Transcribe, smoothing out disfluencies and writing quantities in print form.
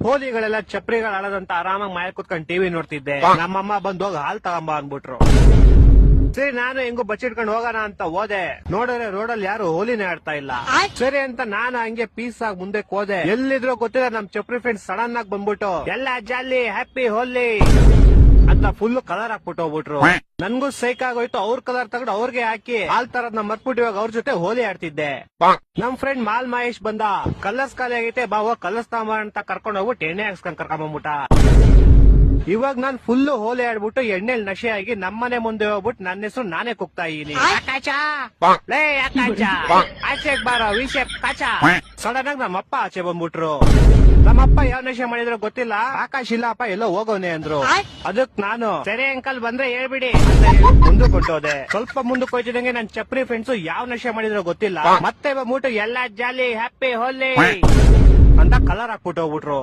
ಹೋಲಿಗಳೆಲ್ಲ ಚಪ್ರಿಗಳು ಆಡೋದಂತ ಆರಾಮಾಗಿ ಮನೆ ಕುತ್ಕೊಂಡು ಟಿವಿ ನೋಡ್ತಿದ್ದೆ. ನಮ್ಮಮ್ಮ ಬಂದು ಹೋಗಿ ಹಾಲ್ ತಗೊಂಬ ಅನ್ಬಿಟ್ರು. ಸರಿ ನಾನು ಹೆಂಗು ಬಚ್ಚಿಟ್ಕೊಂಡು ಹೋಗೋಣ ಅಂತ ಹೋದೆ. ನೋಡಿದ್ರೆ ರೋಡಲ್ಲಿ ಯಾರು ಹೋಲಿನೇ ಆಡ್ತಾ ಇಲ್ಲ. ಸರಿ ಅಂತ ನಾನು ಹಂಗೆ ಪೀಸ್ ಆಗಿ ಮುಂದೆ ಹೋದೆ. ಎಲ್ಲಿದ್ರು ಗೊತ್ತಿಲ್ಲ ನಮ್ ಚಪ್ರಿ ಫ್ರೆಂಡ್ಸ್ ಸಡನ್ ಆಗಿ ಬಂದ್ಬಿಟ್ಟು ಎಲ್ಲ ಜಾಲಿ ಹ್ಯಾಪಿ ಹೋಲಿ ಅಂತ ಫುಲ್ ಕಲರ್ ಹಾಕ್ಬಿಟ್ಟು ಹೋಗ್ಬಿಟ್ರು. ನನ್ಗೂ ಸೈಕ್ ಆಗೋಯ್ತು. ಅವ್ರ ಕಲರ್ ತಗೊಂಡು ಅವ್ರಿಗೆ ಹಾಕಿ ಹಾಲ್ ತರದ್ ಮರ್ಬಿಟ್ಟು ಇವಾಗ ಅವ್ರ ಜೊತೆ ಹೋಲಿ ಆಡ್ತಿದ್ದೆ. ನಮ್ ಫ್ರೆಂಡ್ ಮಾಲ್ ಮಹೇಶ್ ಬಂದ. ಕಲರ್ಸ್ ಖಾಲಿ ಆಗೈತೆ ಬಾ ಹೋಗ್ ಕಲರ್ಸ್ ತಗೊಂಬ ಅಂತ ಕರ್ಕೊಂಡ್ ಹೋಗ್ಬಿಟ್ಟು ಎಣ್ಣೆ ಹಾಕ್ಸ್ಕೊಂಡ್ ಕರ್ಕೊಂಡ್ ಬಂದ್ಬಿಟ್ಟ. ಇವಾಗ ನಾನ್ ಫುಲ್ ಹೋಲಿ ಆಡ್ಬಿಟ್ಟು ಎಣ್ಣೆಲ್ ನಶೆ ಆಗಿ ನಮ್ಮನೆ ಮುಂದೆ ಹೋಗ್ಬಿಟ್ಟು ನನ್ನ ಹೆಸರು ನಾನೇ ಕೂಗ್ತಾ ಇದೀನಿ. ಆಚೆ ಬಾರೋ ವಿಷಯ ಕಾಚ. ಸಡನ್ ಆಗಿ ನಮ್ಮಪ್ಪ ಆಚೆ ಬಂದ್ಬಿಟ್ರು. ನಮ್ಮಪ್ಪ ಯಾವ ನಶೆ ಮಾಡಿದ್ರು ಗೊತ್ತಿಲ್ಲ. ಆಕಾಶ್ ಇಲ್ಲಪ್ಪ ಎಲ್ಲೋ ಹೋಗೋನೆ ಅಂದ್ರು. ಅದಕ್ ನಾನು ಸರಿ ಅಂಕಲ್ ಬಂದ್ರೆ ಹೇಳ್ಬಿಡಿ ಅಂತ ಹೇಳಿ ಮುಂದಕ್ಕೆ ಹೊಂಟೋದೆ. ಸ್ವಲ್ಪ ಮುಂದಕ್ಕೆ ಹೋಯ್ತಿದಂಗೆ ನನ್ ಚಪ್ರಿ ಫ್ರೆಂಡ್ಸ್ ಯಾವ ನಶೆ ಮಾಡಿದ್ರು ಗೊತ್ತಿಲ್ಲ. ಮತ್ತೆ ಬಂದ್ಬಿಟ್ಟು ಎಲ್ಲ ಜಾಲಿ ಹ್ಯಾಪಿ ಹೋಲಿ ಅಂತ ಕಲರ್ ಹಾಕ್ಬಿಟ್ಟು ಹೋಗ್ಬಿಟ್ರು.